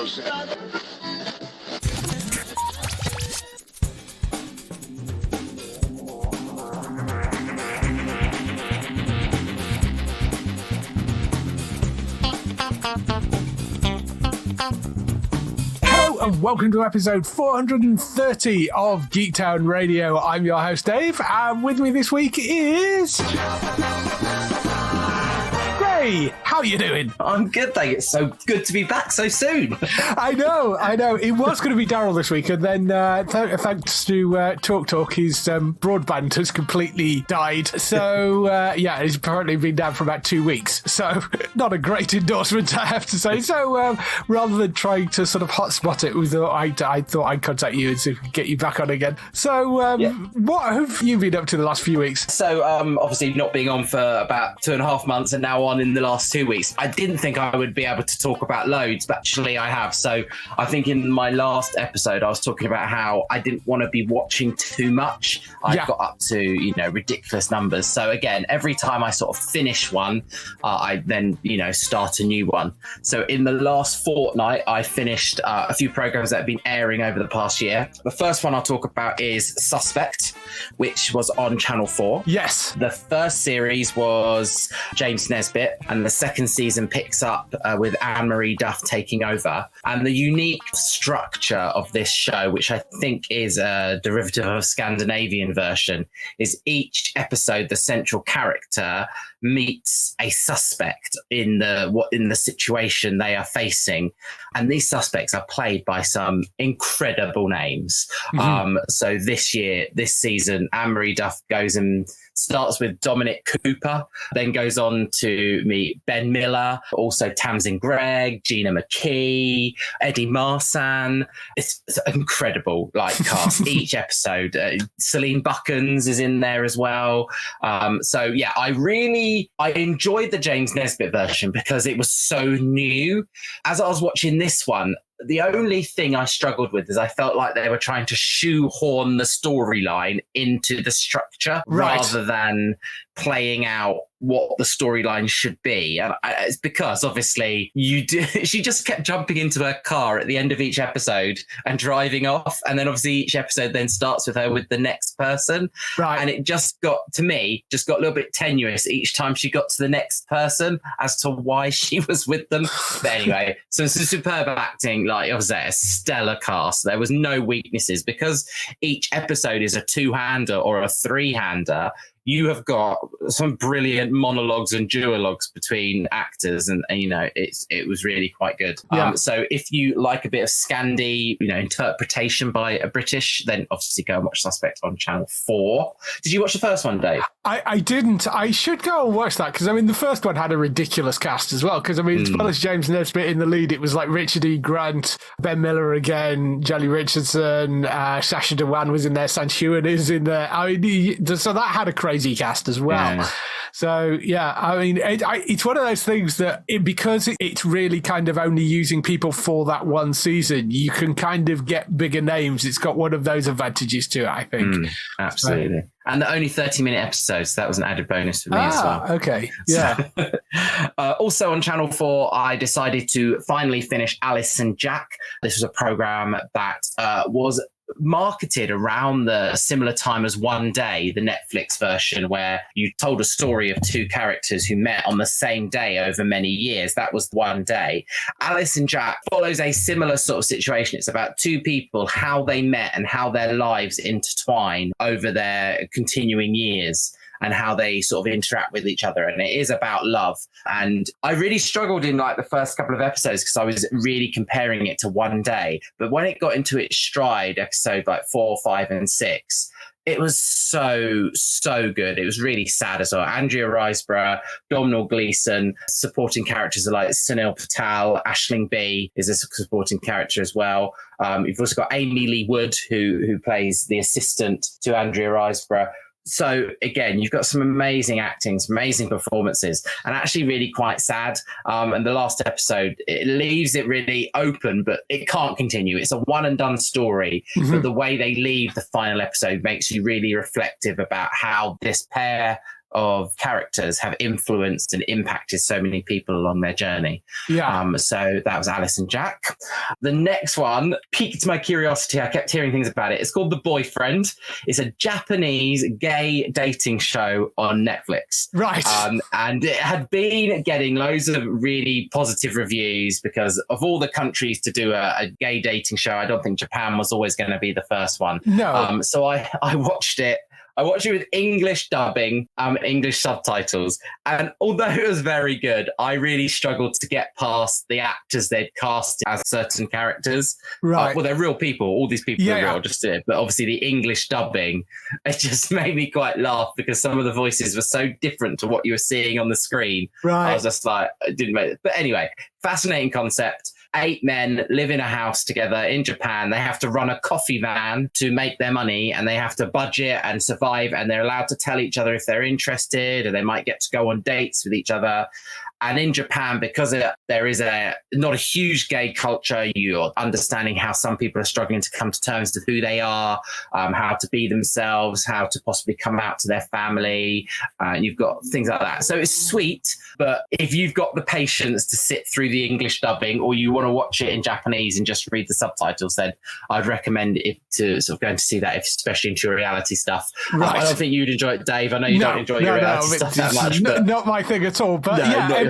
And welcome to episode 430 of Geektown Radio. I'm your host, Dave, and with me this week is... Gray. How you doing? I'm good, thank you. It's so good to be back so soon. I know. It was going to be Daryl this week, and then thanks to Talk, his broadband has completely died. So, he's apparently been down for about 2 weeks. So, not a great endorsement, I have to say. So, rather than trying to sort of hotspot it, I thought I'd contact you and see if we could get you back on again. So, What have you been up to the last few weeks? So, obviously not being on for about 2.5 months and now on in the last 2 weeks. I didn't think I would be able to talk about loads, but actually I have. So I think in my last episode, I was talking about how I didn't want to be watching too much. I got up to, ridiculous numbers. So again, every time I sort of finish one, I then, start a new one. So in the last fortnight, I finished a few programs that have been airing over the past year. The first one I'll talk about is Suspect, which was on Channel 4. Yes. The first series was James Nesbitt, and the second season picks up with Anne-Marie Duff taking over. And the unique structure of this show, which I think is a derivative of a Scandinavian version, is each episode the central character meets a suspect in the situation they are facing, and these suspects are played by some incredible names. So this season, Anne-Marie Duff goes and starts with Dominic Cooper, then goes on to meet Ben Miller, also Tamsin Gregg, Gina McKee, Eddie Marsan. It's an incredible cast each episode. Celine Buckens is in there as well. I enjoyed the James Nesbitt version because it was so new. As I was watching this one, the only thing I struggled with is I felt like they were trying to shoehorn the storyline into the structure rather than playing out what the storyline should be. And it's because obviously she just kept jumping into her car at the end of each episode and driving off. And then obviously each episode then starts with her with the next person. Right. And it just got a little bit tenuous each time she got to the next person as to why she was with them. But anyway, so it's a superb acting, like I was there, a stellar cast. There was no weaknesses because each episode is a 2-hander or a 3-hander. You have got some brilliant monologues and duologues between actors, and it was really quite good. Yeah. So if you like a bit of Scandi, interpretation by a British, then obviously go and watch Suspect on Channel 4. Did you watch the first one, Dave? I didn't. I should go and watch that because the first one had a ridiculous cast as well. Because as well as James Nesbitt in the lead, it was like Richard E. Grant, Ben Miller again, Jelly Richardson, Sacha Dhawan was in there, Sam Heughan is in there. So that had a crazy cast as well. Yeah. So it's one of those things that because it's really kind of only using people for that one season, you can kind of get bigger names. It's got one of those advantages to it, I think. Absolutely. And the only 30-minute episodes, that was an added bonus for me as well. Okay. Yeah. Also on Channel 4, I decided to finally finish Alice and Jack. This was a program that was marketed around the similar time as One Day, the Netflix version, where you told a story of two characters who met on the same day over many years. That was One Day. Alice and Jack follows a similar sort of situation. It's about two people, how they met and how their lives intertwine over their continuing years, and how they sort of interact with each other. And it is about love. And I really struggled in the first couple of episodes because I was really comparing it to One Day. But when it got into its stride, episode 4, 5, and 6, it was so good. It was really sad as well. Andrea Riseborough, Domhnall Gleeson, supporting characters are like Sunil Patel, Aisling B is a supporting character as well. You've also got Amy Lee Wood, who plays the assistant to Andrea Riseborough. So again, you've got some amazing acting, some amazing performances, and actually really quite sad. And the last episode, it leaves it really open, but it can't continue. It's a one and done story, but the way they leave the final episode makes you really reflective about how this pair of characters have influenced and impacted so many people along their journey. Yeah. So that was Alice and Jack. The next one piqued my curiosity. I kept hearing things about it. It's called The Boyfriend. It's a Japanese gay dating show on Netflix. Right. And it had been getting loads of really positive reviews because of all the countries to do a gay dating show. I don't think Japan was always going to be the first one. No. So I watched it. I watched it with English dubbing, English subtitles. And although it was very good, I really struggled to get past the actors they'd cast as certain characters. Right. Well, they're real people. All these people are real, just it. But obviously the English dubbing, it just made me quite laugh because some of the voices were so different to what you were seeing on the screen. Right. I was just like, it didn't make it. But anyway, fascinating concept. 8 men live in a house together in Japan. They have to run a coffee van to make their money, and they have to budget and survive, and they're allowed to tell each other if they're interested, or they might get to go on dates with each other. And in Japan, because there is not a huge gay culture, you're understanding how some people are struggling to come to terms with who they are, how to be themselves, how to possibly come out to their family. You've got things like that. So it's sweet, but if you've got the patience to sit through the English dubbing, or you want to watch it in Japanese and just read the subtitles, then I'd recommend it to sort of going to see that, especially into your reality stuff. Right. I don't think you'd enjoy it, Dave. I know you don't enjoy your reality stuff that much. But not my thing at all. But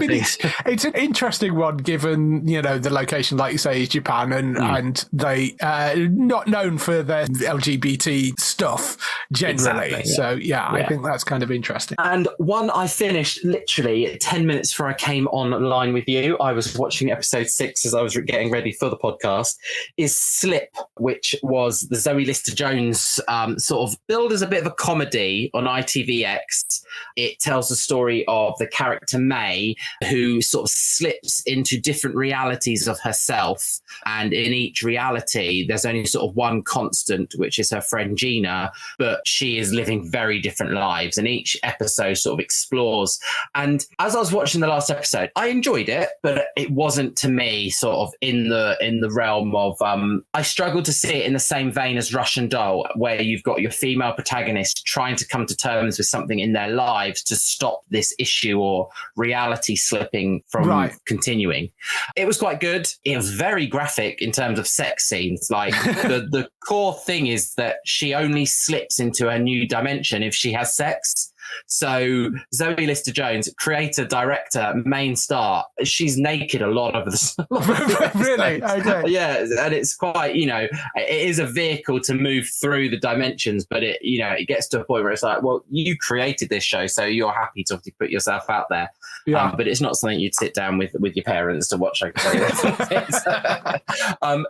it's an interesting one, given the location, like you say, is Japan, and they not known for their LGBT stuff generally. Exactly, so I think that's kind of interesting. And one I finished literally 10 minutes before I came online with you. I was watching episode 6 as I was getting ready for the podcast. Is Slip, which was the Zoe Lister-Jones sort of billed as a bit of a comedy on ITVX. It tells the story of the character May, who sort of slips into different realities of herself. And in each reality, there's only sort of one constant, which is her friend Gina, but she is living very different lives. And each episode sort of explores. And as I was watching the last episode, I enjoyed it, but it wasn't to me sort of in the realm of, I struggled to see it in the same vein as Russian Doll, where you've got your female protagonist trying to come to terms with something in their lives to stop this issue or reality slipping from continuing. It was quite good. It was very graphic in terms of sex scenes. Like the core thing is that she only slips into a new dimension if she has sex. So Zoe Lister-Jones, creator, director, main star, she's naked a lot of the Really? Okay. Yeah, and it's quite, it is a vehicle to move through the dimensions, but it gets to a point where it's like, well, you created this show, so you're happy to obviously put yourself out there. Yeah. But it's not something you'd sit down with your parents to watch. It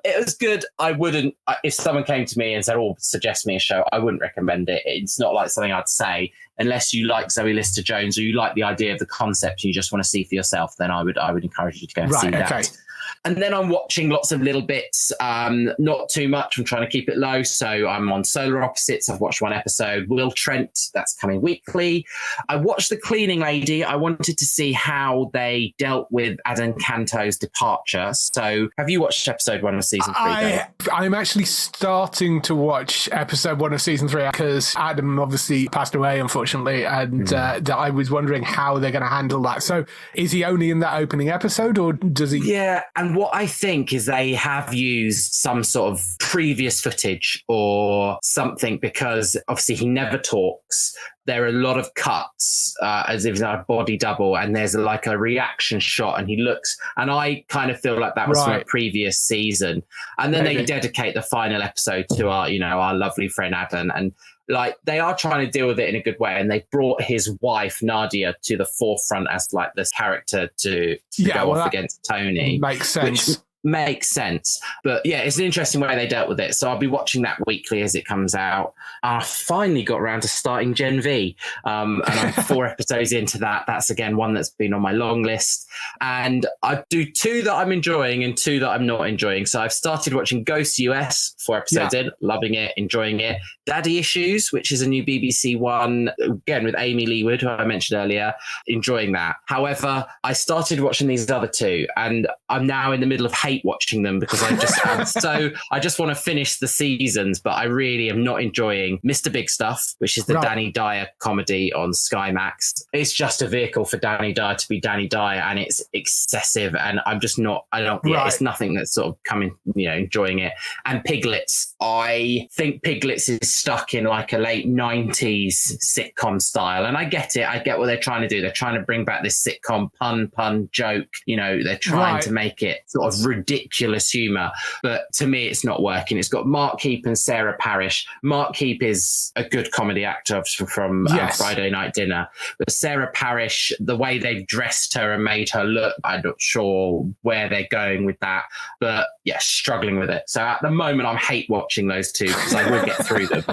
was good. I wouldn't, if someone came to me and said, suggest me a show, I wouldn't recommend it. It's not like something I'd say, unless you like Zoe Lister-Jones or you like the idea of the concept and you just want to see for yourself, then I would encourage you to go and see that. And then I'm watching lots of little bits, not too much. I'm trying to keep it low. So I'm on Solar Opposites. I've watched one episode. Will Trent, that's coming weekly. I watched The Cleaning Lady. I wanted to see how they dealt with Adam Canto's departure. So have you watched episode 1 of season 3, Dave? I'm actually starting to watch episode 1 of season 3 because Adam obviously passed away, unfortunately. And I was wondering how they're going to handle that. So is he only in that opening episode, or does he? Yeah. And what I think is they have used some sort of previous footage or something, because obviously he never talks. There are a lot of cuts as if it's a body double, and there's like a reaction shot and he looks, and I kind of feel like that was from a previous season. And then they dedicate the final episode to our lovely friend Adam, and like they are trying to deal with it in a good way, and they brought his wife Nadia to the forefront as like this character to go off against Tony. Makes sense. Which makes sense. But yeah, it's an interesting way they dealt with it. So I'll be watching that weekly as it comes out. I finally got around to starting Gen V. And I'm 4 episodes into that. That's again one that's been on my long list. And I do 2 that I'm enjoying and 2 that I'm not enjoying. So I've started watching Ghost US, 4 episodes in, loving it, enjoying it. Daddy Issues, which is a new BBC one, again with Amy Leewood, who I mentioned earlier, enjoying that. However, I started watching these other 2 and I'm now in the middle of hate watching them because I just want to finish the seasons, but I really am not enjoying Mr. Big Stuff, which is the Danny Dyer comedy on Sky Max. It's just a vehicle for Danny Dyer to be Danny Dyer, and it's excessive, and it's nothing that's sort of coming, enjoying it. And Piglets, I think Piglets is stuck in like a late 90s sitcom style, and I get it. I get what they're trying to do. They're trying to bring back this sitcom pun joke. They're trying to make it sort of ridiculous humor, but to me, it's not working. It's got Mark Keep and Sarah Parish. Mark Keep is a good comedy actor from Friday Night Dinner, but Sarah Parish, the way they've dressed her and made her look, I'm not sure where they're going with that, but struggling with it. So at the moment, I'm hate watching those two because I will get through them.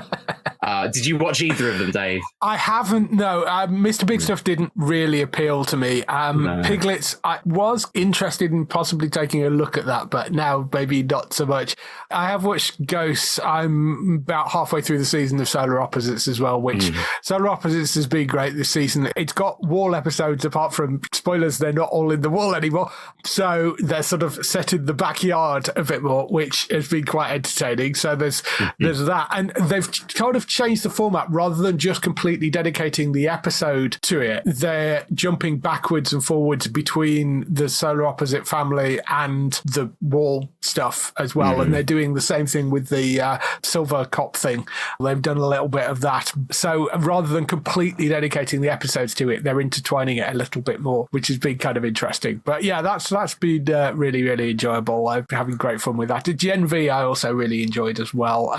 Did you watch either of them, Dave? I haven't, no. Mr. Big Stuff didn't really appeal to me. No. Piglets, I was interested in possibly taking a look at that, but now maybe not so much. I have watched Ghosts. I'm about halfway through the season of Solar Opposites as well, which Solar Opposites has been great this season. It's got wall episodes, apart from, spoilers, they're not all in the wall anymore. So they're sort of set in the backyard a bit more, which has been quite entertaining. So there's that. And they've kind of changed the format rather than just completely dedicating the episode to it. They're jumping backwards and forwards between the Solar Opposite family and the wall stuff as well. And they're doing the same thing with the Silver Cop thing. They've done a little bit of that. So rather than completely dedicating the episodes to it, they're intertwining it a little bit more, which has been kind of interesting. But yeah, that's been really, really enjoyable. I'm having great fun with that. Gen V I also really enjoyed as well.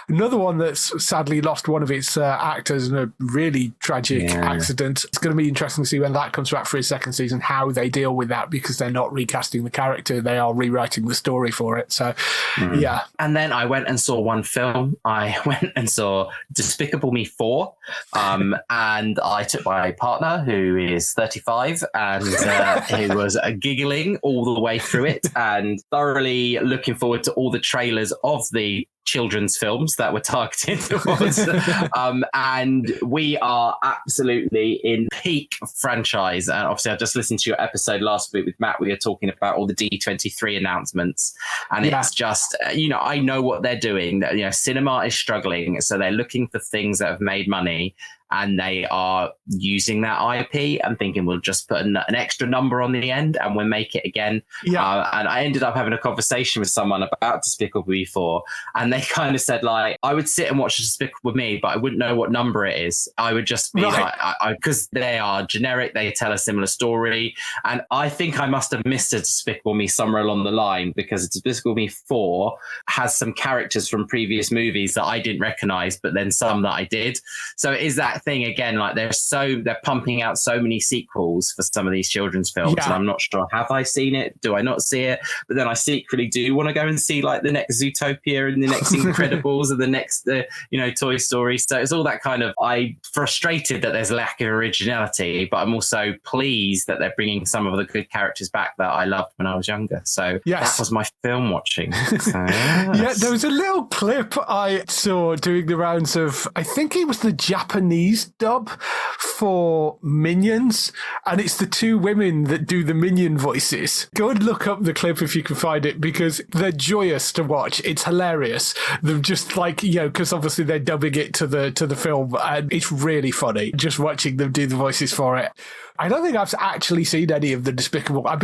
Another one that's sadly lost one of its actors in a really tragic accident. It's going to be interesting to see when that comes back for his second season, how they deal with that, because they're not recasting the character, they are rewriting the story for it. So yeah. And then I went and saw one film. I went and saw Despicable Me 4, and I took my partner, who is 35, and he was giggling all the way through it and thoroughly looking forward to all the trailers of the children's films that were targeted towards and we are absolutely in peak franchise. And obviously I just listened to your episode last week with Matt. We were talking about all the D23 announcements, and it's just I know what they're doing. Cinema is struggling, so they're looking for things that have made money, and they are using that IP and thinking we'll just put an extra number on the end and we'll make it again. And I ended up having a conversation with someone about Despicable Me 4, and they kind of said, like, I would sit and watch Despicable Me, but I wouldn't know what number it is. I would just be because they are generic, they tell a similar story. And I think I must have missed a Despicable Me somewhere along the line, because Despicable Me 4 has some characters from previous movies that I didn't recognize, but then some that I did. So it is that thing again, like they're pumping out so many sequels for some of these children's films, and I'm not sure, have I seen it, do I not see it? But then I secretly do want to go and see like the next Zootopia and the next Incredibles and the next Toy Story. So it's all that kind of, I'm frustrated that there's lack of originality, but I'm also pleased that they're bringing some of the good characters back that I loved when I was younger. So that was my film watching. So, yeah, there was a little clip I saw doing the rounds of, I think it was the Japanese dub for Minions, and it's the two women that do the Minion voices. Go and look up the clip if you can find it, because they're joyous to watch. It's hilarious. They're just like, because obviously they're dubbing it to the film, and it's really funny just watching them do the voices for it. I don't think I've actually seen any of the Despicable. I've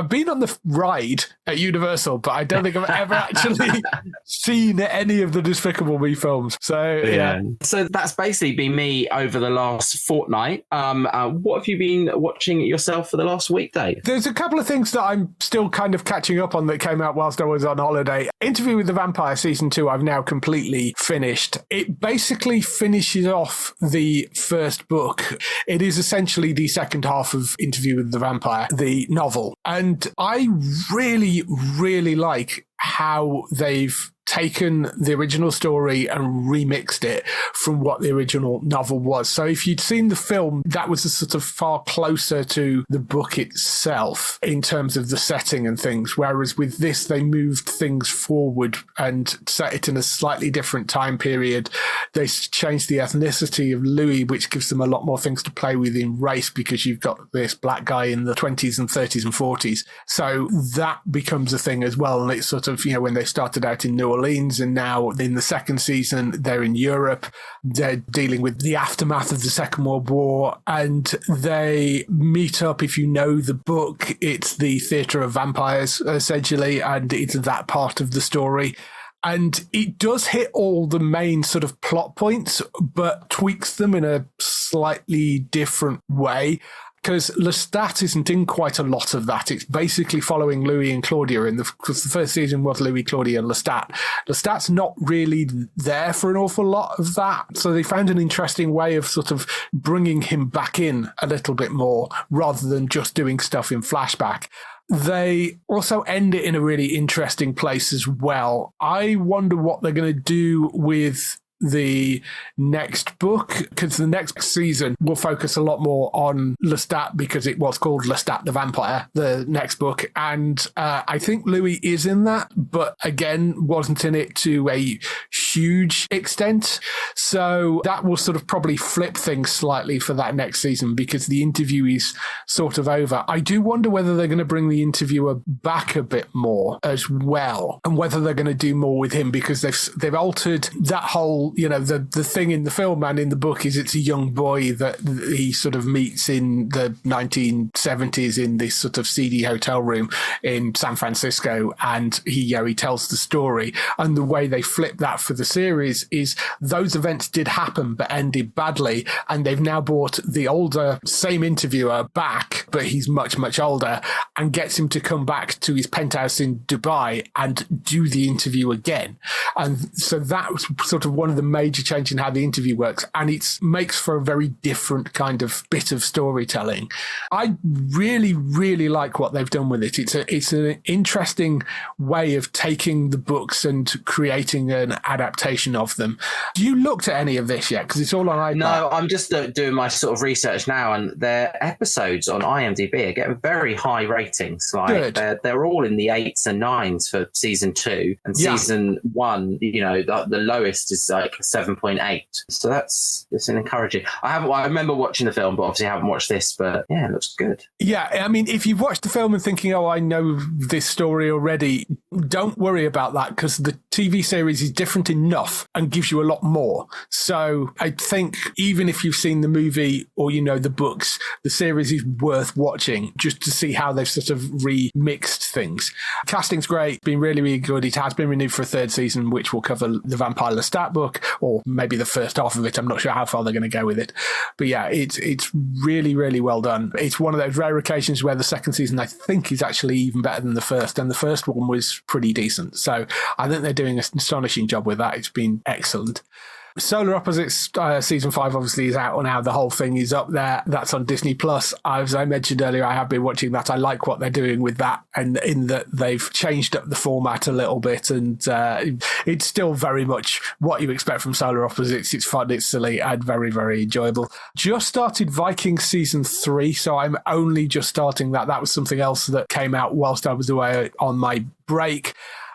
been on the ride at Universal, but I don't think I've ever actually seen any of the Despicable Me films. So yeah. So that's basically been me over the last fortnight. What have you been watching yourself for the last week, Dave? There's a couple of things that I'm still kind of catching up on that came out whilst I was on holiday. Interview with the Vampire Season 2, I've now completely finished. It basically finishes off the first book. It is essentially the second half of Interview with the Vampire, the novel. And I really, really like how they've taken the original story and remixed it from what the original novel was. So if you'd seen the film, that was a sort of far closer to the book itself in terms of the setting and things. Whereas with this, they moved things forward and set it in a slightly different time period. They changed the ethnicity of Louis, which gives them a lot more things to play with in race, because you've got this black guy in the 20s and 30s and 40s. So that becomes a thing as well. And it's sort of, when they started out in New Orleans, and now in the second season they're in Europe. They're dealing with the aftermath of the Second World War, and they meet up. If you know the book, it's the theatre of vampires essentially, and it's that part of the story. And it does hit all the main sort of plot points, but tweaks them in a slightly different way. Because Lestat isn't in quite a lot of that. It's basically following Louis and Claudia because the first season was Louis, Claudia, and Lestat. Lestat's not really there for an awful lot of that. So they found an interesting way of sort of bringing him back in a little bit more rather than just doing stuff in flashback. They also end it in a really interesting place as well. I wonder what they're going to do with the next book, because the next season will focus a lot more on Lestat, because it was called Lestat the Vampire, the next book. And I think Louis is in that, but again, wasn't in it to a huge extent. So that will sort of probably flip things slightly for that next season, because the interview is sort of over. I do wonder whether they're going to bring the interviewer back a bit more as well, and whether they're going to do more with him, because they've altered that whole, the thing in the film and in the book is it's a young boy that he sort of meets in the 1970s in this sort of seedy hotel room in San Francisco, and he tells the story. And the way they flip that for the series is those events did happen but ended badly, and they've now brought the older, same interviewer back, but he's much, much older, and gets him to come back to his penthouse in Dubai and do the interview again. And so that was sort of one of the major change in how the interview works, and it makes for a very different kind of bit of storytelling. I really, really like what they've done with it. It's an interesting way of taking the books and creating an adaptation of them. Have you looked at any of this yet? Because it's all on iPlayer. No, I'm just doing my sort of research now, and their episodes on IMDb are getting very high ratings. Like they're all in the 8s and 9s for season 2, and season 1, the lowest is like 7.8. So it's an encouraging. I remember watching the film, but obviously I haven't watched this, but yeah, it looks good. Yeah, I mean, if you've watched the film and thinking, I know this story already, don't worry about that, because the TV series is different enough and gives you a lot more. So I think even if you've seen the movie or the books, the series is worth watching just to see how they've sort of remixed things. Casting's great, been really, really good. It has been renewed for a third season, which will cover the Vampire Lestat book, or maybe the first half of it. I'm not sure how far they're going to go with it. But yeah, it's really, really well done. It's one of those rare occasions where the second season, I think, is actually even better than the first, and the first one was pretty decent. So I think they're doing an astonishing job with that. It's been excellent. Solar Opposites season 5 obviously is out now. The whole thing is up there. That's on Disney Plus. As I mentioned earlier, I have been watching that. I like what they're doing with that, and in that they've changed up the format a little bit, and it's still very much what you expect from Solar Opposites. It's fun, it's silly, and very, very enjoyable. Just started Vikings season 3, so I'm only just starting that. That was something else that came out whilst I was away on my break.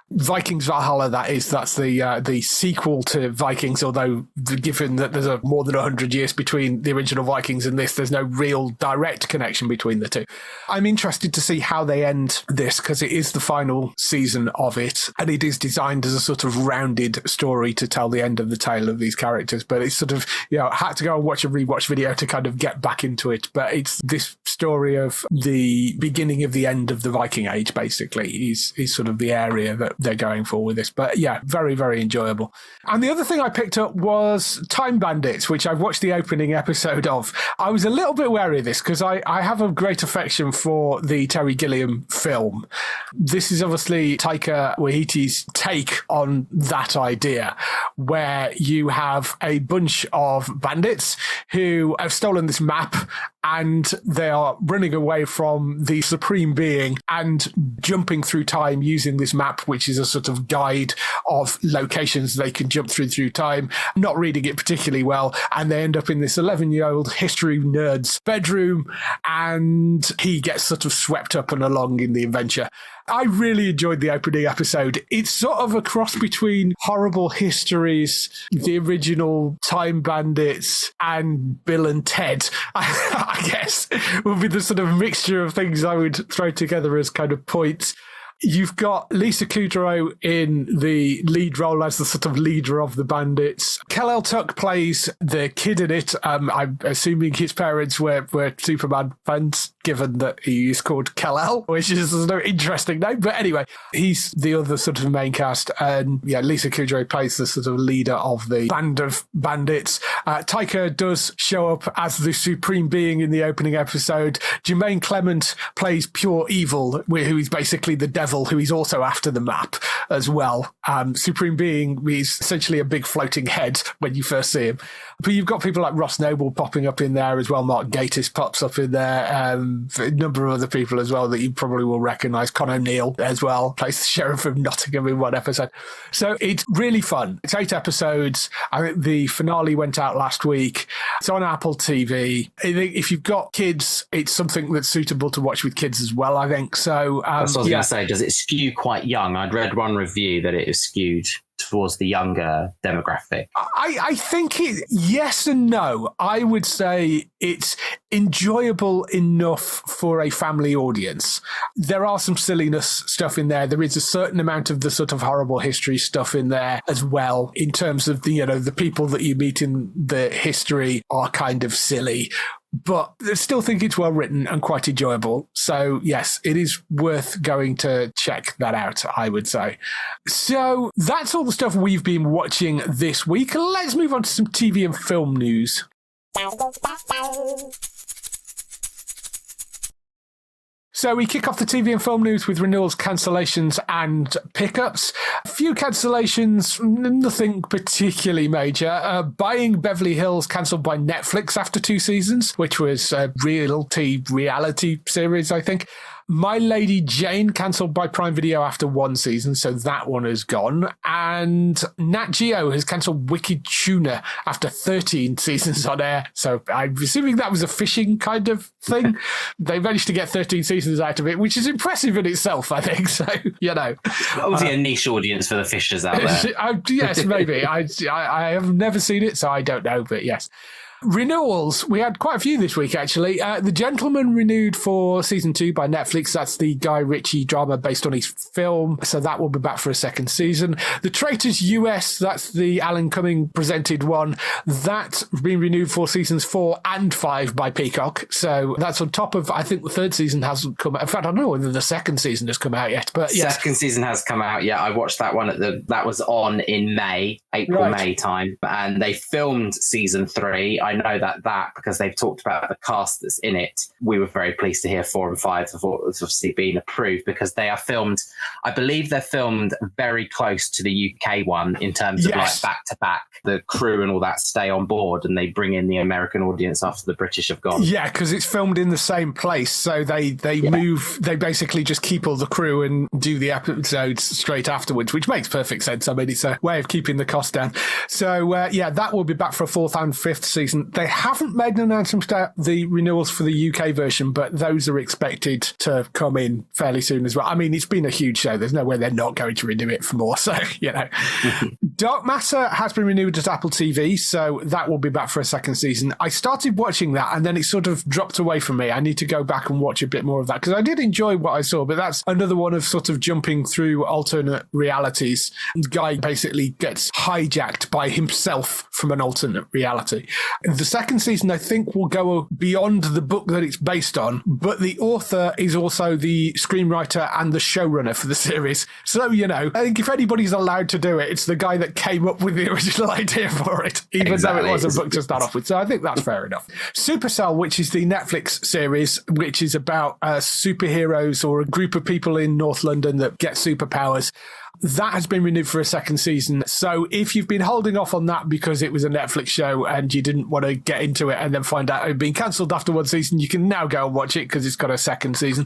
Vikings Valhalla, that's the sequel to Vikings, although given that there's more than 100 years between the original Vikings and this, there's no real direct connection between the two. I'm interested to see how they end this, because it is the final season of it, and it is designed as a sort of rounded story to tell the end of the tale of these characters. But it's sort of, I had to go and watch a rewatch video to kind of get back into it. But it's this story of the beginning of the end of the Viking Age, basically, is sort of the area that they're going for with this. But yeah, very, very enjoyable. And the other thing I picked up was Time Bandits, which I've watched the opening episode of. I was a little bit wary of this because I have a great affection for the Terry Gilliam film. This is obviously Taika Waititi's take on that idea, where you have a bunch of bandits who have stolen this map and they are running away from the supreme being and jumping through time using this map, which is a sort of guide of locations they can jump through time, not reading it particularly well. And they end up in this 11-year-old history nerd's bedroom and he gets sort of swept up and along in the adventure. I really enjoyed the opening episode. It's sort of a cross between Horrible Histories, the original Time Bandits, and Bill and Ted, I guess, would be the sort of mixture of things I would throw together as kind of points. You've got Lisa Kudrow in the lead role as the sort of leader of the bandits. Kal-El Tuck plays the kid in it. I'm assuming his parents were Superman fans, given that he is called Kal-El, which is no interesting name. But anyway, he's the other sort of main cast. And yeah, Lisa Kudrow plays the sort of leader of the band of bandits. Taika does show up as the supreme being in the opening episode. Jermaine Clement plays pure evil, who is basically the devil, who is also after the map as well. Supreme Being is essentially a big floating head when you first see him. But you've got people like Ross Noble popping up in there as well. Mark Gatiss pops up in there. A number of other people as well that you probably will recognise. Con O'Neill as well, plays the Sheriff of Nottingham in one episode. So it's really fun. It's 8 episodes. I think the finale went out last week. It's on Apple TV. I think if you've got kids, it's something that's suitable to watch with kids as well, I think. So that's what I was going to say. Does it skew quite young? I'd read one review that it is skewed towards the younger demographic. I think yes and no. I would say it's enjoyable enough for a family audience. There are some silliness stuff in there. There is a certain amount of the sort of horrible history stuff in there as well, in terms of the people that you meet in the history are kind of silly. But I still think it's well written and quite enjoyable. So, yes, it is worth going to check that out, I would say. So that's all the stuff we've been watching this week. Let's move on to some TV and film news. So we kick off the TV and film news with renewals, cancellations and pickups. A few cancellations, nothing particularly major. Buying Beverly Hills cancelled by Netflix after 2 seasons, which was a reality series, I think. My Lady Jane cancelled by Prime Video after 1 season, so that one is gone. And Nat Geo has cancelled Wicked Tuna after 13 seasons on air. So I'm assuming that was a fishing kind of thing. They managed to get 13 seasons out of it, which is impressive in itself, I think. So, Obviously a niche audience for the fishers out there. Yes, maybe. I have never seen it, so I don't know, but yes. Renewals, we had quite a few this week, actually. The Gentleman renewed for season 2 by Netflix. That's the Guy Ritchie drama based on his film, so that will be back for a 2nd season. The Traitors US, that's the Alan Cumming presented one. That's been renewed for seasons 4 and 5 by Peacock, so that's on top of, I think the 3rd season hasn't come out. In fact, I don't know whether the 2nd season has come out yet, but yes. 2nd season has come out, yeah. I watched that one that was on in May time, and they filmed season 3. I know that because they've talked about the cast that's in it. We were very pleased to hear 4 and 5 have obviously been approved, because they are filmed, I believe they're filmed very close to the UK one in terms of like back to back. The crew and all that stay on board and they bring in the American audience after the British have gone. Yeah, because it's filmed in the same place. So they move, they basically just keep all the crew and do the episodes straight afterwards, which makes perfect sense. I mean, it's a way of keeping the cost down. So that will be back for a 4th and 5th season. They haven't made an announcement about the renewals for the UK version, but those are expected to come in fairly soon as well. I mean, it's been a huge show. There's no way they're not going to renew it for more. So, Dark Matter has been renewed at Apple TV, so that will be back for a 2nd season. I started watching that and then it sort of dropped away from me. I need to go back and watch a bit more of that, because I did enjoy what I saw, but that's another one of sort of jumping through alternate realities. The guy basically gets hijacked by himself from an alternate reality. The 2nd season, I think, will go beyond the book that it's based on, but the author is also the screenwriter and the showrunner for the series. So, I think if anybody's allowed to do it, it's the guy that came up with the original idea for it, even though it was a book to start off with. So I think that's fair enough. Supercell, which is the Netflix series, which is about superheroes or a group of people in North London that get superpowers. That has been renewed for a second season. So if you've been holding off on that because it was a Netflix show and you didn't want to get into it and then find out it had been cancelled after one season, you can now go and watch it because it's got a second season.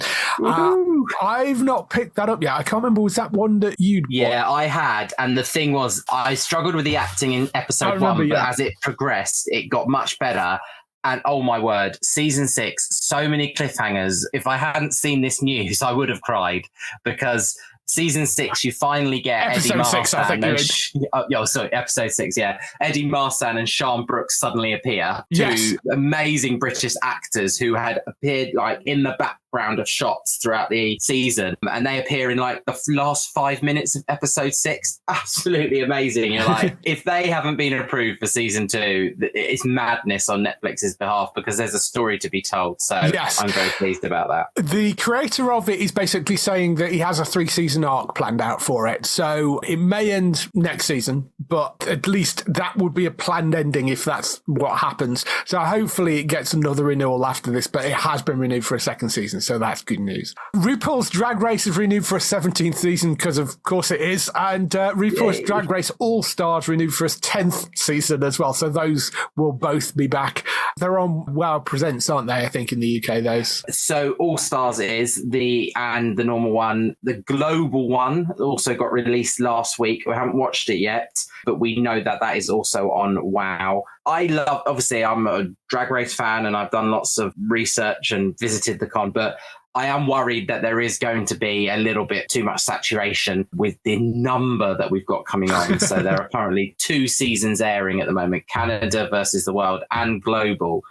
I've not picked that up yet. I can't remember, was that one that you'd Yeah, I had. And the thing was, I struggled with the acting in episode one, but as it progressed, it got much better. And oh my word, season 6, so many cliffhangers. If I hadn't seen this news, I would have cried, because season 6, you finally get episode Eddie Marsan. 6, I think episode 6, yeah. Eddie Marsan and Sean Brooks suddenly appear. Two amazing British actors who had appeared like in the background of shots throughout the season, and they appear in like the last 5 minutes of episode 6. Absolutely amazing. You're like, if they haven't been approved for season 2, it's madness on Netflix's behalf, because there's a story to be told. So I'm very pleased about that. The creator of it is basically saying that he has a 3-season arc planned out for it. So it may end next season, but at least that would be a planned ending if that's what happens. So hopefully it gets another renewal after this, but it has been renewed for a second season. So that's good news. RuPaul's Drag Race is renewed for a 17th season, because of course it is. And RuPaul's Drag Race All Stars renewed for a 10th season as well. So those will both be back. They're on Wow Presents, aren't they? I think in the UK, those. So All Stars is the normal one. The global one also got released last week. We haven't watched it yet, but we know that is also on Wow. Obviously, I'm a Drag Race fan and I've done lots of research and visited the con, but I am worried that there is going to be a little bit too much saturation with the number that we've got coming on. So there are currently 2 seasons airing at the moment, Canada versus the world and global.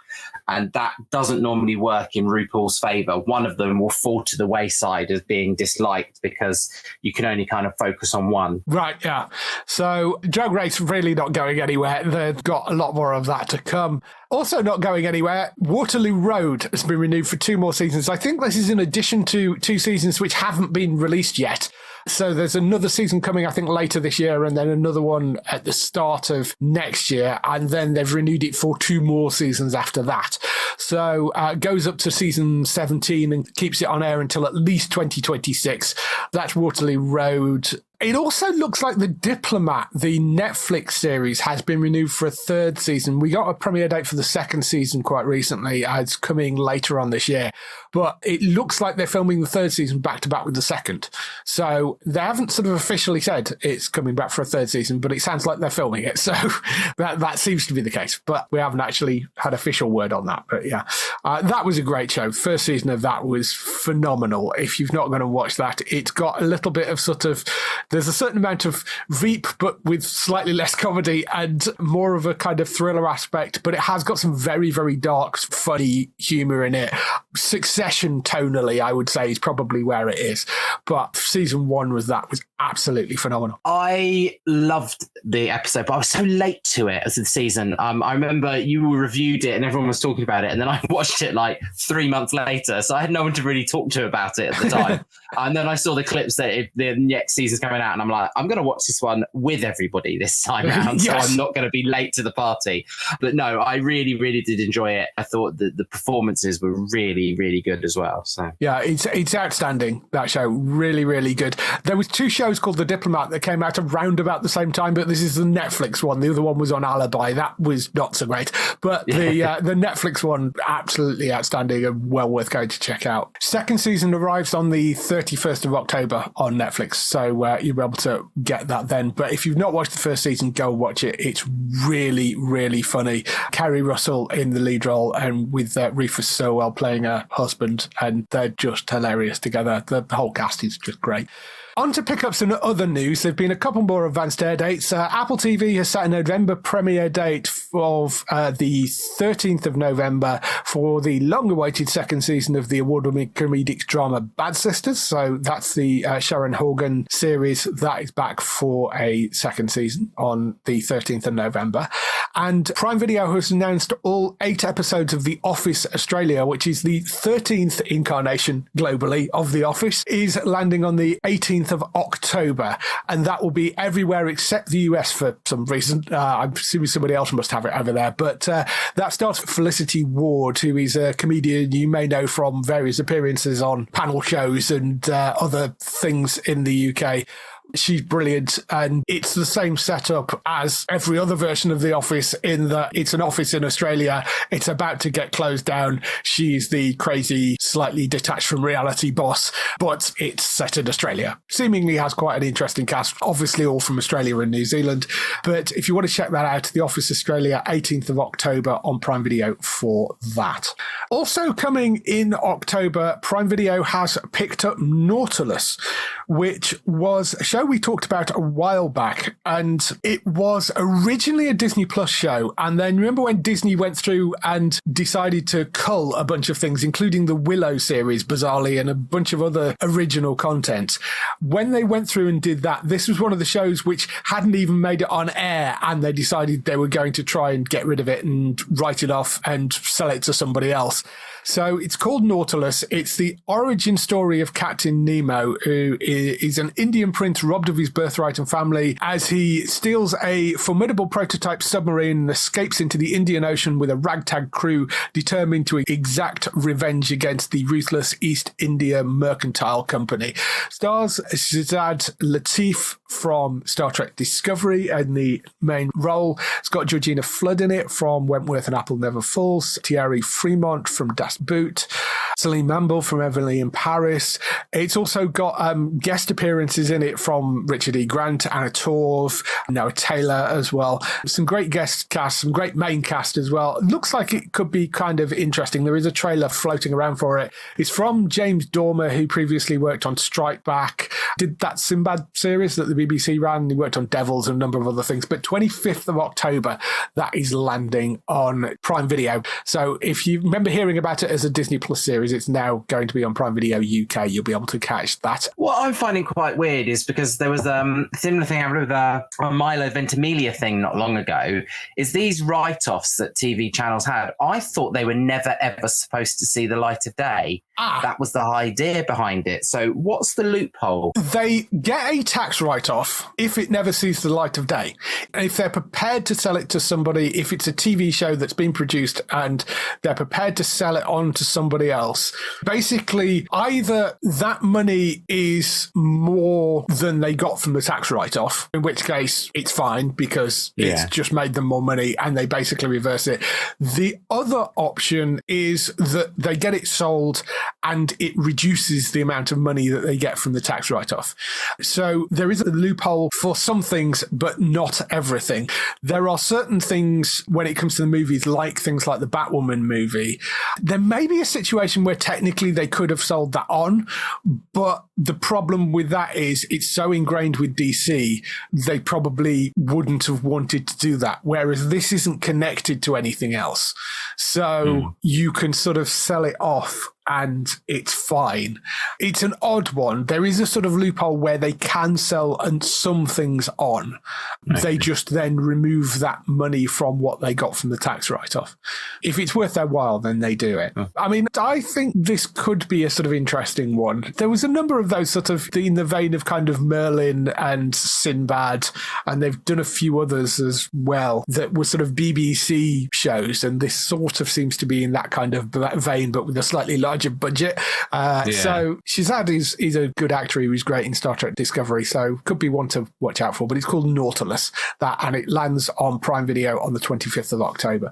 And that doesn't normally work in RuPaul's favour. One of them will fall to the wayside as being disliked because you can only kind of focus on one. Right, yeah. So Drag Race really not going anywhere. They've got a lot more of that to come. Also not going anywhere, Waterloo Road has been renewed for 2 more seasons. I think this is in addition to 2 seasons which haven't been released yet. So there's another season coming, I think, later this year, and then another one at the start of next year. And then they've renewed it for 2 more seasons after that. So it goes up to season 17 and keeps it on air until at least 2026. That's Waterloo Road. It also looks like The Diplomat, the Netflix series, has been renewed for a 3rd season. We got a premiere date for the 2nd season quite recently. It's coming later on this year. But it looks like they're filming the 3rd season back to back with the 2nd. So they haven't sort of officially said it's coming back for a 3rd season, but it sounds like they're filming it. So that seems to be the case. But we haven't actually had official word on that. But yeah, that was a great show. First season of that was phenomenal. If you've not going to watch that, it's got a little bit of sort of... There's a certain amount of Veep, but with slightly less comedy and more of a kind of thriller aspect, but it has got some very, very dark, funny humour in it. Succession tonally, I would say, is probably where it is. But season 1 was absolutely phenomenal. I loved the episode, but I was so late to it as the season. I remember you reviewed it and everyone was talking about it, and then I watched it like 3 months later, so I had no one to really talk to about it at the time. And then I saw the clips that the next season's coming out, and I'm like, I'm going to watch this one with everybody this time around, so I'm not going to be late to the party. But no, I really, really did enjoy it. I thought that the performances were really, really good as well. So yeah, it's outstanding, that show. Really, really good. There was 2 shows called The Diplomat that came out around about the same time, but this is the Netflix one. The other one was on Alibi. That was not so great. But the Netflix one, absolutely outstanding and well worth going to check out. 2nd season arrives on the 31st of October on Netflix, so you'll be able to get that then. But if you've not watched the 1st season, go watch it. It's really, really funny. Carrie Russell in the lead role, and with Rufus Sewell playing her husband, and they're just hilarious together. The whole cast is just great. On to pick up some other news. There have been a couple more advanced air dates. Apple TV has set a November premiere date of the 13th of November for the long-awaited 2nd season of the award-winning comedic drama Bad Sisters. So that's the Sharon Horgan series that is back for a 2nd season on the 13th of November. And Prime Video has announced all 8 episodes of The Office Australia, which is the 13th incarnation globally of The Office, is landing on the 18th of October, and that will be everywhere except the US for some reason. I'm assuming somebody else must have it over there, but that starts with Felicity Ward, who is a comedian you may know from various appearances on panel shows and other things in the UK. She's brilliant, and it's the same setup as every other version of The Office in that it's an office in Australia. It's about to get closed down. She's the crazy, slightly detached from reality boss, but it's set in Australia. Seemingly has quite an interesting cast, obviously all from Australia and New Zealand. But if you want to check that out, The Office Australia, 18th of October on Prime Video for that. Also coming in October, Prime Video has picked up Nautilus, which was a show we talked about a while back, and it was originally a Disney Plus show. And then remember when Disney went through and decided to cull a bunch of things, including the Willow series, bizarrely, and a bunch of other original content. When they went through and did that, this was one of the shows which hadn't even made it on air, and they decided they were going to try and get rid of it and write it off and sell it to somebody else. So it's called Nautilus. It's the origin story of Captain Nemo, who is an Indian prince robbed of his birthright and family as he steals a formidable prototype submarine and escapes into the Indian Ocean with a ragtag crew determined to exact revenge against the ruthless East India Mercantile Company. Stars Shazad Latif from Star Trek Discovery in the main role. It's got Georgina Flood in it from Wentworth and Apple Never Falls, Thierry Fremont from Das Boot, Celine Mamble from Emily in Paris. It's also got guest appearances in it from Richard E. Grant, Anna Torv, Noah Taylor as well. Some great guest cast, some great main cast as well. It looks like it could be kind of interesting. There is a trailer floating around for it. It's from James Dormer, who previously worked on Strike Back, did that Sinbad series that the BBC ran. He worked on Devils and a number of other things. But 25th of October, that is landing on Prime Video. So if you remember hearing about it as a Disney Plus series, it's now going to be on Prime Video UK. You'll be able to catch that. What I'm finding quite weird is because there was a similar thing happened with a Milo Ventimiglia thing not long ago, is these write-offs that TV channels had. I thought they were never, ever supposed to see the light of day. That was the idea behind it. So what's the loophole? They get a tax write-off if it never sees the light of day. If they're prepared to sell it to somebody, if it's a TV show that's been produced and they're prepared to sell it on to somebody else, basically either that money is more than they got from the tax write-off, in which case it's fine because it's just made them more money and they basically reverse it. The other option is that they get it sold and it reduces the amount of money that they get from the tax write-off. So there is a loophole for some things, but not everything. There are certain things when it comes to the movies, like things like the Batwoman movie. There may be a situation where technically they could have sold that on, but the problem with that is it's so ingrained with DC, they probably wouldn't have wanted to do that. Whereas this isn't connected to anything else. So you can sort of sell it off and it's fine. It's an odd one. There is a sort of loophole where they can sell some things on. Okay. They just then remove that money from what they got from the tax write-off. If it's worth their while, then they do it. I mean, I think this could be a sort of interesting one. There was a number of those sort of in the vein of kind of Merlin and Sinbad, and they've done a few others as well that were sort of BBC shows, and this sort of seems to be in that kind of vein, but with a slightly larger budget. So Shazad is a good actor. He was great in Star Trek Discovery, so could be one to watch out for. But it's called Nautilus, and it lands on Prime Video on the 25th of October.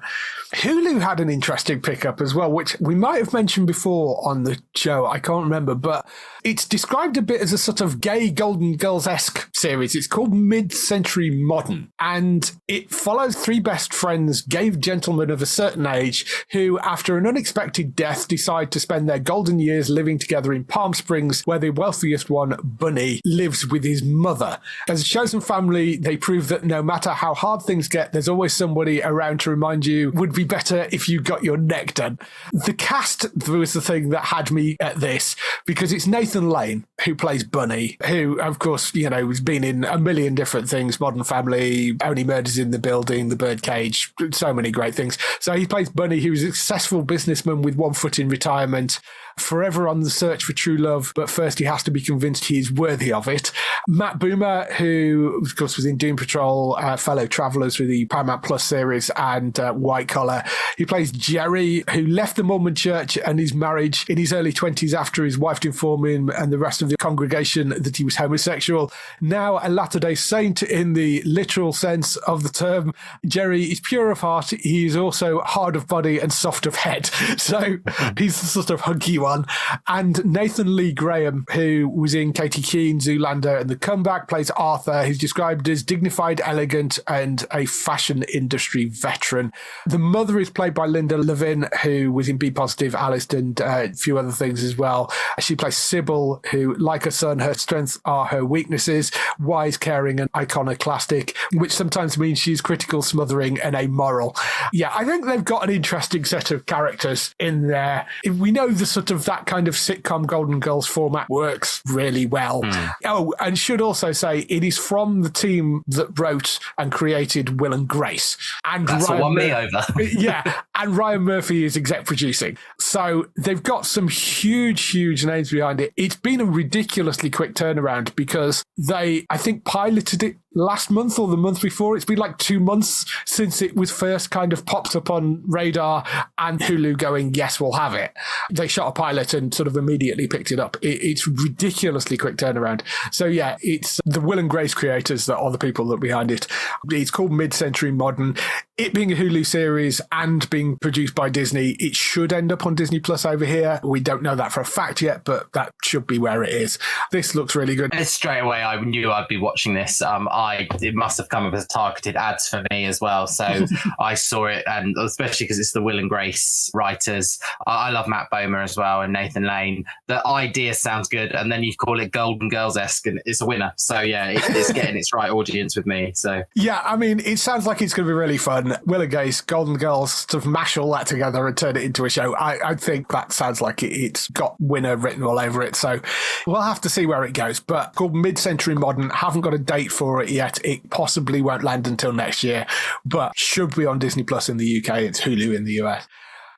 Hulu had an interesting pickup as well, which we might have mentioned before on the show. I can't remember, but it's described a bit as a sort of gay Golden Girls-esque series. It's called Mid-Century Modern, and it follows three best friends, gay gentlemen of a certain age, who, after an unexpected death, decide to spend their golden years living together in Palm Springs, where the wealthiest one, Bunny, lives with his mother. As a chosen family, they prove that no matter how hard things get, there's always somebody around to remind you, would be better if you got your neck done. The cast was the thing that had me at this, because it's Nathan Lane, who plays Bunny, who, of course, you know, has been in a million different things, Modern Family, Only Murders in the Building, The Birdcage, so many great things. So he plays Bunny, who's a successful businessman with one foot in retirement, forever on the search for true love, but first he has to be convinced he is worthy of it. Matt Boomer, who of course was in Doom Patrol, fellow Travellers with the Paramount Plus series, and White Collar. He plays Jerry, who left the Mormon church and his marriage in his early 20s after his wife informed him and the rest of the congregation that he was homosexual. Now a Latter-day Saint in the literal sense of the term. Jerry is pure of heart. He is also hard of body and soft of head. So he's the sort of hunky one. And Nathan Lee Graham, who was in Katie Keene, Zoolander, and The Comeback, plays Arthur. He's described as dignified, elegant, and a fashion industry veteran. The mother is played by Linda Levin, who was in Be Positive, Alice, and a few other things as well. She plays Sybil, who, like her son, her strengths are her weaknesses, wise, caring, and iconoclastic, which sometimes means she's critical, smothering, and amoral. Yeah, I think they've got an interesting set of characters in there. We know the sort of that kind of sitcom Golden Girls format works really well. Oh, and should also say it is from the team that wrote and created Will and Grace. And that's Ryan what won me over. Yeah, and Ryan Murphy is exec producing. So they've got some huge names behind it. It's been a ridiculously quick turnaround because they, I think, piloted it last month or the month before. It's been like 2 months since it was first kind of popped up on radar and Hulu going, yes, we'll have it. They shot a pilot and sort of immediately picked it up. It's ridiculously quick turnaround. So yeah, it's the Will and Grace creators that are the people that are behind it. It's called Mid-Century Modern. It being a Hulu series and being produced by Disney, it should end up on Disney Plus over here. We don't know that for a fact yet, but that should be where it is. This looks really good. And straight away, I knew I'd be watching this. It must have come up as targeted ads for me as well. So I saw it, and especially because it's the Will and Grace writers. I love Matt Bomer as well and Nathan Lane. The idea sounds good, and then you call it Golden Girls-esque, and it's a winner. So yeah, it's getting its right audience with me. So yeah, I mean, it sounds like it's going to be really fun. Will and Grace, Golden Girls, sort of mash all that together and turn it into a show. I think that sounds like it's got winner written all over it. So we'll have to see where it goes. But called Mid-Century Modern, haven't got a date for it yet. It possibly won't land until next year, but should be on Disney Plus in the UK. It's Hulu in the US.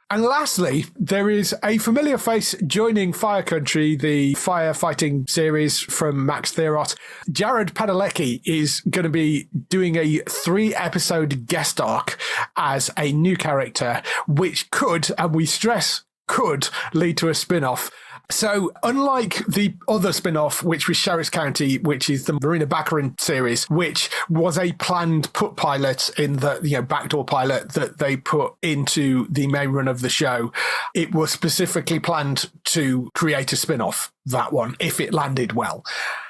And lastly, there is a familiar face joining Fire Country, the firefighting series from Max Theorot. Jared Padalecki is going to be doing a 3-episode guest arc as a new character, which could, and we stress could, lead to a spin-off. So unlike the other spin-off, which was Sheriff's County, which is the Marina Baccarin series, which was a planned put pilot in the backdoor pilot that they put into the main run of the show, it was specifically planned to create a spin-off, that one, if it landed well.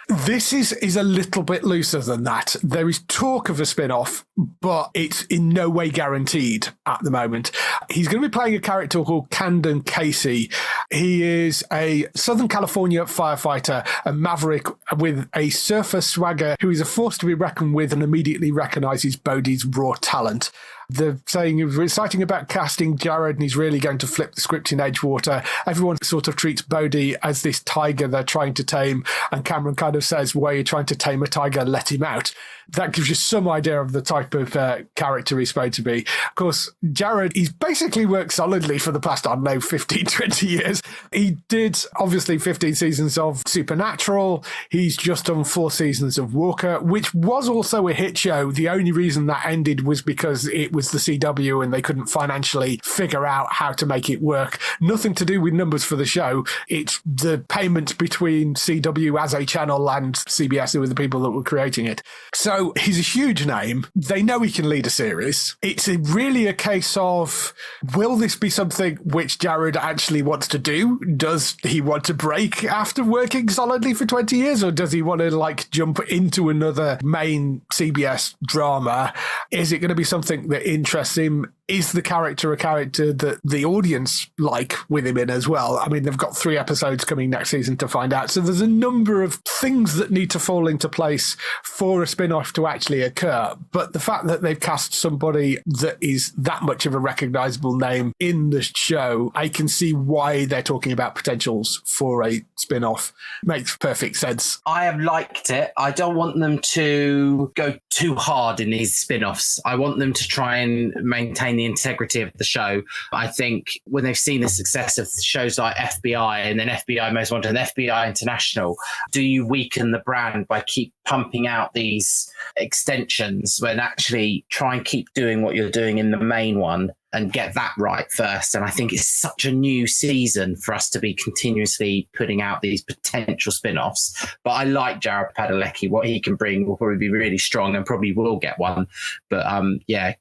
This is a little bit looser than that. There is talk of a spin-off, but it's in no way guaranteed at the moment. He's going to be playing a character called Camden Casey. He is a Southern California firefighter, a maverick with a surfer swagger who is a force to be reckoned with and immediately recognizes Bodhi's raw talent. They're saying he was exciting about casting Jared, and he's really going to flip the script in Edgewater. Everyone sort of treats Bodhi as this tiger they're trying to tame, and Cameron kind of says, "Why are you trying to tame a tiger? Let him out." That gives you some idea of the type of character he's supposed to be. Of course, Jared, he's basically worked solidly for the past, 15, 20 years. He did, obviously, 15 seasons of Supernatural. He's just done 4 seasons of Walker, which was also a hit show. The only reason that ended was because it was the CW and they couldn't financially figure out how to make it work. Nothing to do with numbers for the show. It's the payment between CW as a channel and CBS, who were the people that were creating it. So he's a huge name. They know he can lead a series. It's really a case of, will this be something which Jared actually wants to do? Does he want to break after working solidly for 20 years? Or does he want to jump into another main CBS drama? Is it going to be something that interests him? Is the character a character that the audience like with him in as well? I mean, they've got 3 episodes coming next season to find out. So there's a number of things that need to fall into place for a spin-off to actually occur. But the fact that they've cast somebody that is that much of a recognizable name in the show, I can see why they're talking about potentials for a spin-off. Makes perfect sense. I have liked it. I don't want them to go too hard in these spin-offs. I want them to try and maintain the the integrity of the show. I think when they've seen the success of shows like FBI and then FBI Most Wanted and FBI International, do you weaken the brand by keep pumping out these extensions when actually try and keep doing what you're doing in the main one and get that right first? And I think it's such a new season for us to be continuously putting out these potential spin-offs. But I like Jared Padalecki. What he can bring will probably be really strong and probably will get one. But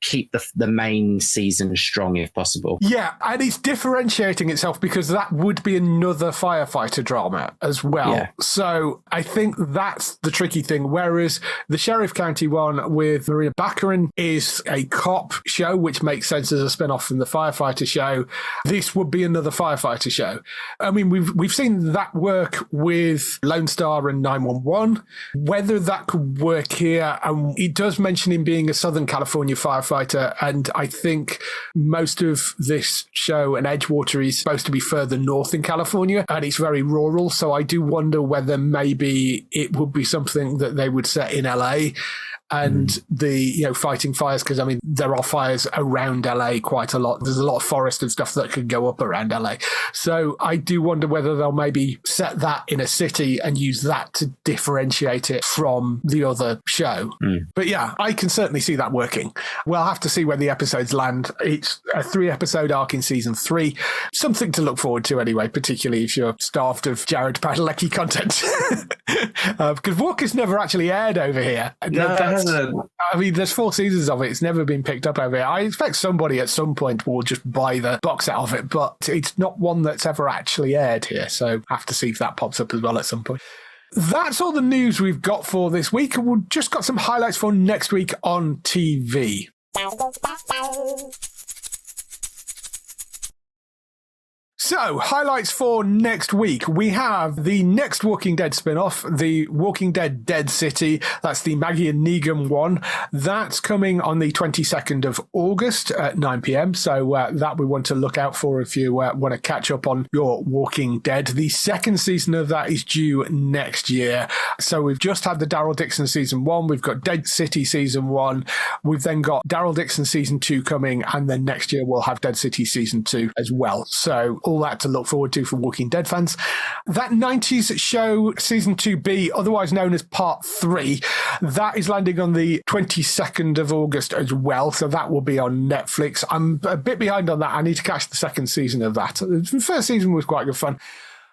keep the main season strong if possible. Yeah, and it's differentiating itself because that would be another firefighter drama as well. Yeah. So I think that's the tricky thing. Whereas the Sheriff County one with Maria Baccarin is a cop show, which makes sense as a spin-off from the firefighter show. This would be another firefighter show. I mean, we've seen that work with Lone Star and 911. Whether that could work here, and it does mention him being a Southern California firefighter, and I think most of this show and Edgewater is supposed to be further north in California, and it's very rural, so I do wonder whether maybe it would be something that they would set in LA and the fighting fires, because I mean there are fires around LA quite a lot. There's a lot of forest and stuff that could go up around LA, so I do wonder whether they'll maybe set that in a city and use that to differentiate it from the other show. But yeah, I can certainly see that working. We'll have to see where the episodes land. It's a 3-episode arc in season 3, something to look forward to anyway, particularly if you're starved of Jared Padalecki content. Because Walker's never actually aired over here. I mean, there's 4 seasons of it. It's never been picked up over here. I expect somebody at some point will just buy the box set of it, but it's not one that's ever actually aired here. So have to see if that pops up as well at some point. That's all the news we've got for this week. We've just got some highlights for next week on TV. So, highlights for next week. We have the next Walking Dead spin-off, The Walking Dead Dead City. That's the Maggie and Negan one. That's coming on the 22nd of August at 9 p.m. So that we want to look out for if you want to catch up on your Walking Dead. The second season of that is due next year. So we've just had the Daryl Dixon season 1. We've got Dead City season 1. We've then got Daryl Dixon season 2 coming. And then next year we'll have Dead City season 2 as well. So all that to look forward to for Walking Dead fans. That 90s show season 2B, otherwise known as part 3, that is landing on the 22nd of August as well, so that will be on Netflix. I'm a bit behind on that. I need to catch the second season of that. The first season was quite good fun.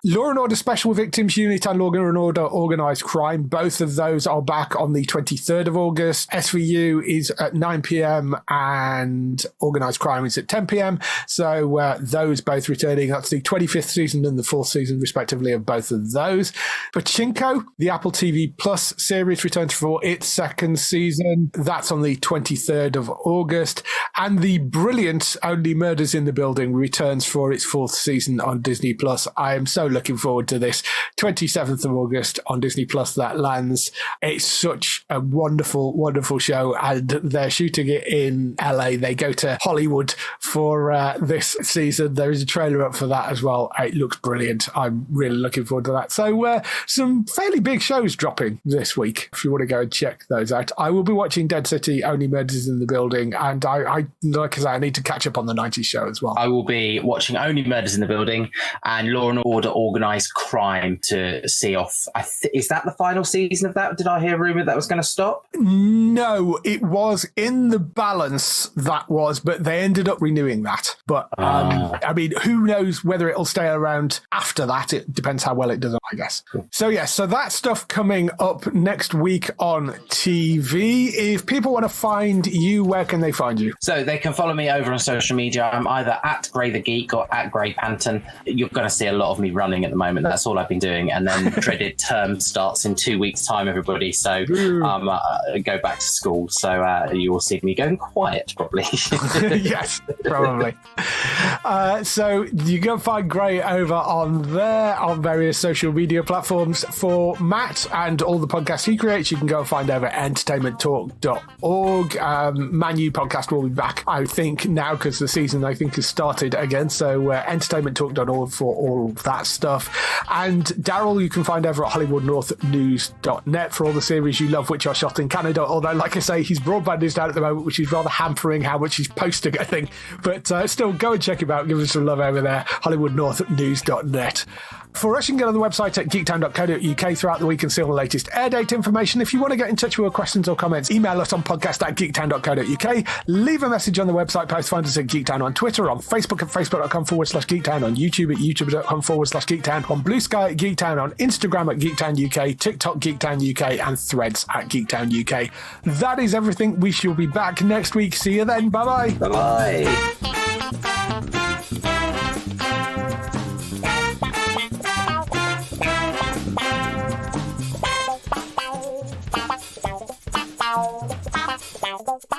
Law & Order Special Victims Unit and Law & Order Organised Crime, both of those are back on the 23rd of August. SVU is at 9 p.m. and Organised Crime is at 10 p.m. So those both returning. That's the 25th season and the 4th season, respectively, of both of those. Pachinko, the Apple TV Plus series, returns for its second season. That's on the 23rd of August. And the brilliant Only Murders in the Building returns for its 4th season on Disney Plus. I am so looking forward to this. 27th of August on Disney Plus that lands. It's such a wonderful, wonderful show, and they're shooting it in LA. They go to Hollywood for this season. There is a trailer up for that as well. It looks brilliant. I'm really looking forward to that. So some fairly big shows dropping this week if you want to go and check those out. I will be watching Dead City, Only Murders in the Building, and I like I say, I need to catch up on the 90s show as well. I will be watching Only Murders in the Building and Law & Order Organised Crime to see off. Is that the final season of that? Did I hear a rumour that was going to stop? No, it was in the balance, that was, but they ended up renewing that. But, I mean, who knows whether it'll stay around after that. It depends how well it does, I guess. Cool. So, yeah, so that stuff coming up next week on TV. If people want to find you, where can they find you? So they can follow me over on social media. I'm either at Gray the Geek or at Gray Panton. You're going to see a lot of me running at the moment. That's all I've been doing. And then dreaded term starts in 2 weeks' time, everybody. So go back to school. So you will see me going quiet, probably. Yes, probably. So you can find Gray over on there on various social media platforms. For Matt and all the podcasts he creates, you can go and find over at entertainmenttalk.org. Manu podcast will be back back, I think, now, because the season, I think, has started again. So entertainmenttalk.org for all of that stuff. And Daryl, you can find over at hollywoodnorthnews.net for all the series you love, which are shot in Canada. Although, like I say, his broadband is down at the moment, which is rather hampering how much he's posting, I think. But still, go and check him out. Give us some love over there, hollywoodnorthnews.net. For us, you can get on the website at geektown.co.uk throughout the week and see all the latest air date information. If you want to get in touch with your questions or comments, email us on podcast@geektown.co.uk. Leave a message on the website post. Find us at Geektown on Twitter, on Facebook at facebook.com/Geektown, on YouTube at youtube.com/Geektown, on Blue Sky at Geektown, on Instagram at Geektown UK, TikTok Geektown UK, and Threads at Geektown UK. That is everything. We shall be back next week. See you then. Bye-bye. Bye-bye. Bye.